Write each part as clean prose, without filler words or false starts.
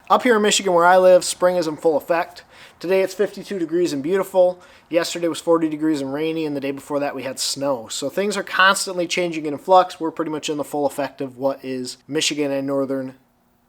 Up here in Michigan where I live, spring is in full effect. Today it's 52 degrees and beautiful. Yesterday was 40 degrees and rainy, and the day before that we had snow. So things are constantly changing and in flux. We're pretty much in the full effect of what is Michigan and northern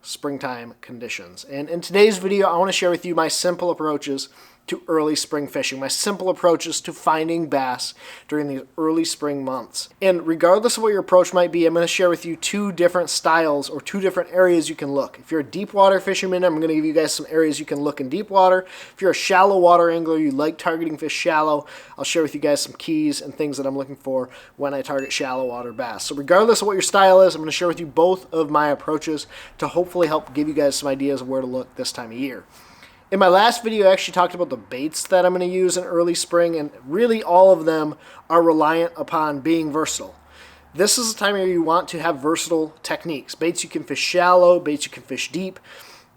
springtime conditions. And in today's video, I want to share with you my simple approaches to early spring fishing, my simple approaches to finding bass during these early spring months. And regardless of what your approach might be, I'm going to share with you two different styles or two different areas you can look. If you're a deep water fisherman, I'm going to give you guys some areas you can look in deep water. If you're a shallow water angler, you like targeting fish shallow, I'll share with you guys some keys and things that I'm looking for when I target shallow water bass. So regardless of what your style is, I'm going to share with you both of my approaches to hopefully help give you guys some ideas of where to look this time of year. In my last video, I actually talked about the baits that I'm going to use in early spring, and really all of them are reliant upon being versatile. This is the time of year you want to have versatile techniques. Baits you can fish shallow, baits you can fish deep,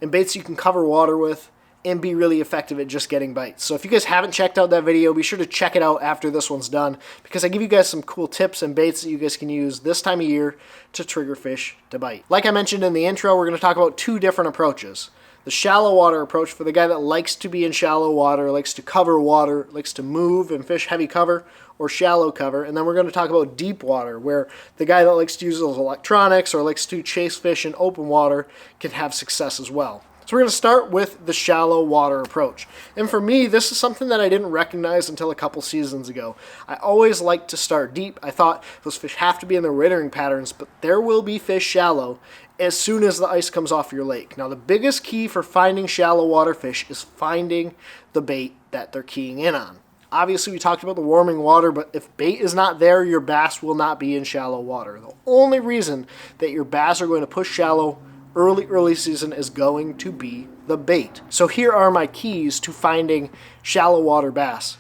and baits you can cover water with and be really effective at just getting bites. So if you guys haven't checked out that video, be sure to check it out after this one's done, because I give you guys some cool tips and baits that you guys can use this time of year to trigger fish to bite. Like I mentioned in the intro, we're going to talk about two different approaches. The shallow water approach for the guy that likes to be in shallow water, likes to cover water, likes to move and fish heavy cover or shallow cover. And then we're going to talk about deep water, where the guy that likes to use those electronics or likes to chase fish in open water can have success as well. So we're going to start with the shallow water approach. And for me, this is something that I didn't recognize until a couple seasons ago. I always liked to start deep. I thought those fish have to be in their wintering patterns, but there will be fish shallow as soon as the ice comes off your lake. Now, the biggest key for finding shallow water fish is finding the bait that they're keying in on. Obviously, we talked about the warming water, but if bait is not there, your bass will not be in shallow water. The only reason that your bass are going to push shallow early season is going to be the bait. So here are my keys to finding shallow water bass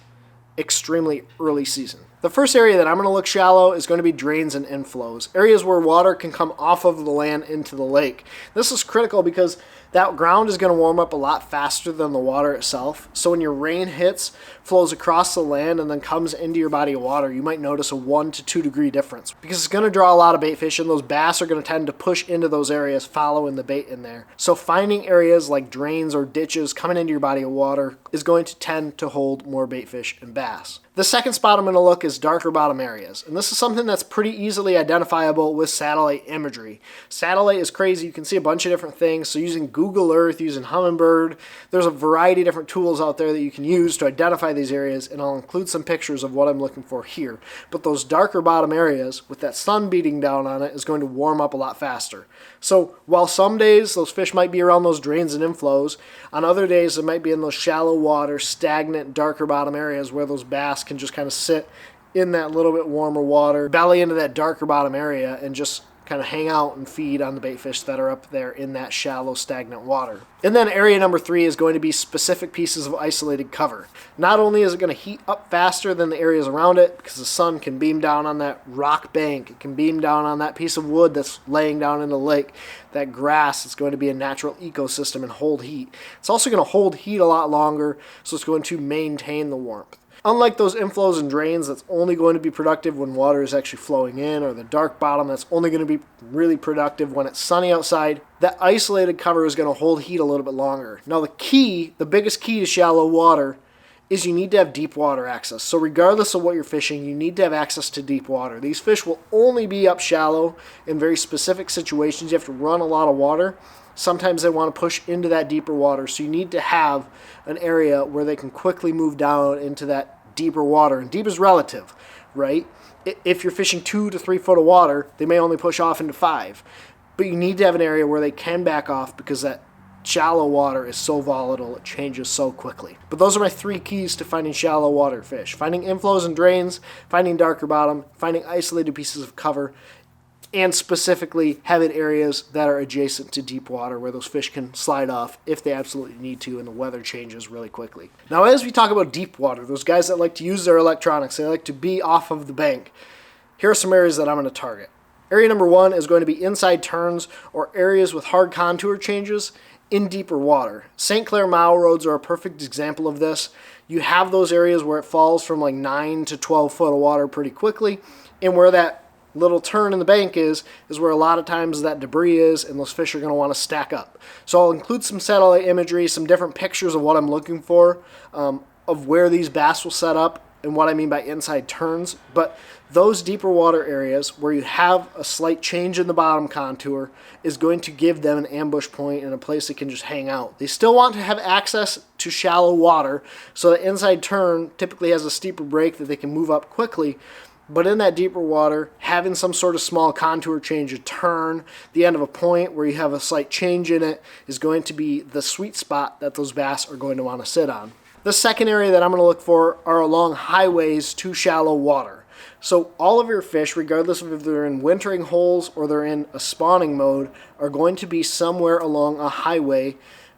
extremely early season. The first area that I'm going to look shallow is going to be drains and inflows, areas where water can come off of the land into the lake. This is critical because that ground is going to warm up a lot faster than the water itself. So when your rain hits, flows across the land, and then comes into your body of water, you might notice a 1 to 2 degree difference, because it's going to draw a lot of bait fish, and those bass are going to tend to push into those areas following the bait in there. So finding areas like drains or ditches coming into your body of water is going to tend to hold more bait fish and bass. The second spot I'm going to look is darker bottom areas, and this is something that's pretty easily identifiable with satellite imagery. Satellite is crazy. You can see a bunch of different things, so using Google Earth, using Humminbird, there's a variety of different tools out there that you can use to identify these areas, and I'll include some pictures of what I'm looking for here. But those darker bottom areas, with that sun beating down on it, is going to warm up a lot faster. So while some days those fish might be around those drains and inflows, on other days it might be in those shallow water, stagnant, darker bottom areas where those bass can just kind of sit in that little bit warmer water, belly into that darker bottom area, and just kind of hang out and feed on the bait fish that are up there in that shallow, stagnant water. And then area number 3 is going to be specific pieces of isolated cover. Not only is it going to heat up faster than the areas around it, because the sun can beam down on that rock bank, it can beam down on that piece of wood that's laying down in the lake, that grass is going to be a natural ecosystem and hold heat. It's also going to hold heat a lot longer, so it's going to maintain the warmth. Unlike those inflows and drains, that's only going to be productive when water is actually flowing in, or the dark bottom, that's only going to be really productive when it's sunny outside, that isolated cover is going to hold heat a little bit longer. Now the biggest key to shallow water is you need to have deep water access. So regardless of what you're fishing, you need to have access to deep water. These fish will only be up shallow in very specific situations. You have to run a lot of water. Sometimes they want to push into that deeper water, so you need to have an area where they can quickly move down into that deeper water. And deep is relative, right? If you're fishing 2 to 3 foot of water, they may only push off into 5. But you need to have an area where they can back off, because that shallow water is so volatile, it changes so quickly. But those are my 3 keys to finding shallow water fish: finding inflows and drains, finding darker bottom, finding isolated pieces of cover, and specifically having areas that are adjacent to deep water where those fish can slide off if they absolutely need to and the weather changes really quickly. Now, as we talk about deep water, those guys that like to use their electronics, they like to be off of the bank, here are some areas that I'm going to target. Area number 1 is going to be inside turns or areas with hard contour changes in deeper water. St. Clair Mile roads are a perfect example of this. You have those areas where it falls from like 9 to 12 foot of water pretty quickly, and where that little turn in the bank is where a lot of times that debris is, and those fish are going to want to stack up. So I'll include some satellite imagery, some different pictures of what I'm looking for, of where these bass will set up and what I mean by inside turns. But those deeper water areas where you have a slight change in the bottom contour is going to give them an ambush point and a place they can just hang out. They still want to have access to shallow water, so the inside turn typically has a steeper break that they can move up quickly. But in that deeper water, having some sort of small contour change, a turn, the end of a point where you have a slight change in it is going to be the sweet spot that those bass are going to want to sit on. The second area that I'm going to look for are along highways to shallow water. So all of your fish, regardless of if they're in wintering holes or they're in a spawning mode, are going to be somewhere along a highway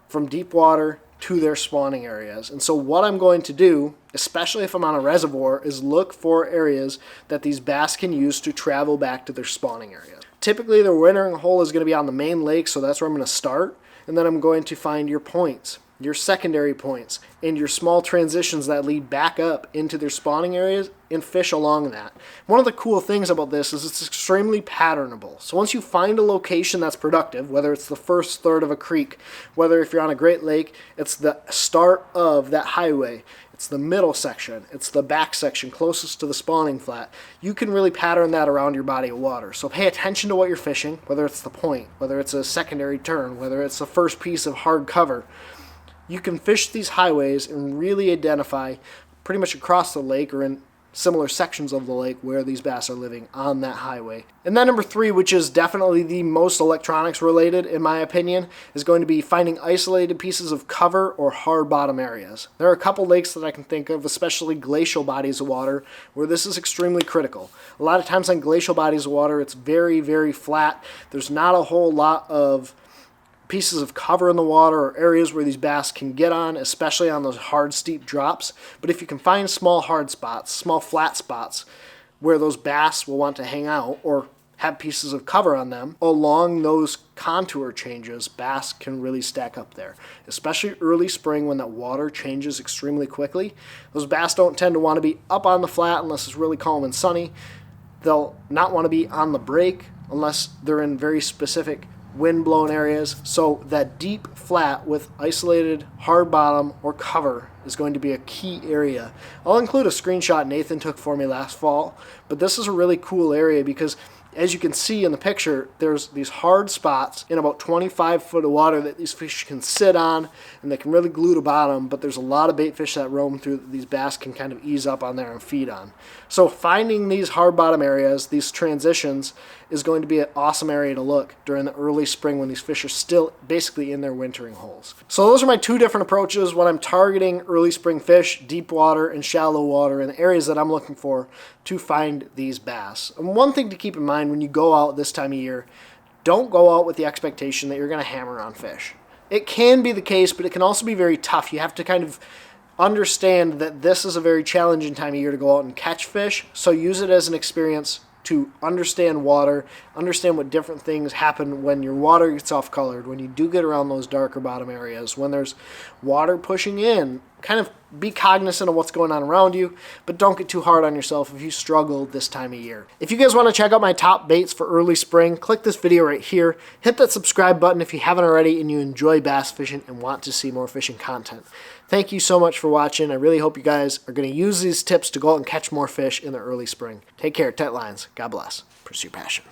from deep water to their spawning areas. And so what I'm going to do, especially if I'm on a reservoir, is look for areas that these bass can use to travel back to their spawning area. Typically their wintering hole is going to be on the main lake, so that's where I'm going to start. And then I'm going to find your points, your secondary points, and your small transitions that lead back up into their spawning areas and fish along that. One of the cool things about this is it's extremely patternable. So once you find a location that's productive, whether it's the first third of a creek, whether if you're on a Great Lake, it's the start of that highway, it's the middle section, it's the back section closest to the spawning flat, you can really pattern that around your body of water. So pay attention to what you're fishing, whether it's the point, whether it's a secondary turn, whether it's the first piece of hard cover. You can fish these highways and really identify pretty much across the lake or in similar sections of the lake where these bass are living on that highway. And then number 3, which is definitely the most electronics related in my opinion, is going to be finding isolated pieces of cover or hard bottom areas. There are a couple lakes that I can think of, especially glacial bodies of water, where this is extremely critical. A lot of times on glacial bodies of water, it's very, very flat. There's not a whole lot of pieces of cover in the water or areas where these bass can get on, especially on those hard steep drops. But if you can find small hard spots, small flat spots where those bass will want to hang out or have pieces of cover on them along those contour changes, bass can really stack up there. Especially early spring when that water changes extremely quickly. Those bass don't tend to want to be up on the flat unless it's really calm and sunny. They'll not want to be on the break unless they're in very specific wind-blown areas. So that deep flat with isolated hard bottom or cover is going to be a key area. I'll include a screenshot Nathan took for me last fall, but this is a really cool area because as you can see in the picture, there's these hard spots in about 25 foot of water that these fish can sit on, and they can really glue to bottom, but there's a lot of bait fish that roam through that these bass can kind of ease up on there and feed on. So finding these hard bottom areas, these transitions, is going to be an awesome area to look during the early spring when these fish are still basically in their wintering holes. So those are my 2 different approaches when I'm targeting early spring fish, deep water and shallow water, in the areas that I'm looking for to find these bass. And one thing to keep in mind when you go out this time of year, don't go out with the expectation that you're going to hammer on fish. It can be the case, but it can also be very tough. You have to kind of understand that this is a very challenging time of year to go out and catch fish, so use it as an experience to understand water, understand what different things happen when your water gets off-colored, when you do get around those darker bottom areas, when there's water pushing in. Kind of be cognizant of what's going on around you, but don't get too hard on yourself if you struggle this time of year. If you guys want to check out my top baits for early spring, click this video right here. Hit that subscribe button if you haven't already and you enjoy bass fishing and want to see more fishing content. Thank you so much for watching. I really hope you guys are going to use these tips to go out and catch more fish in the early spring. Take care, tight lines. God bless. Pursue passion.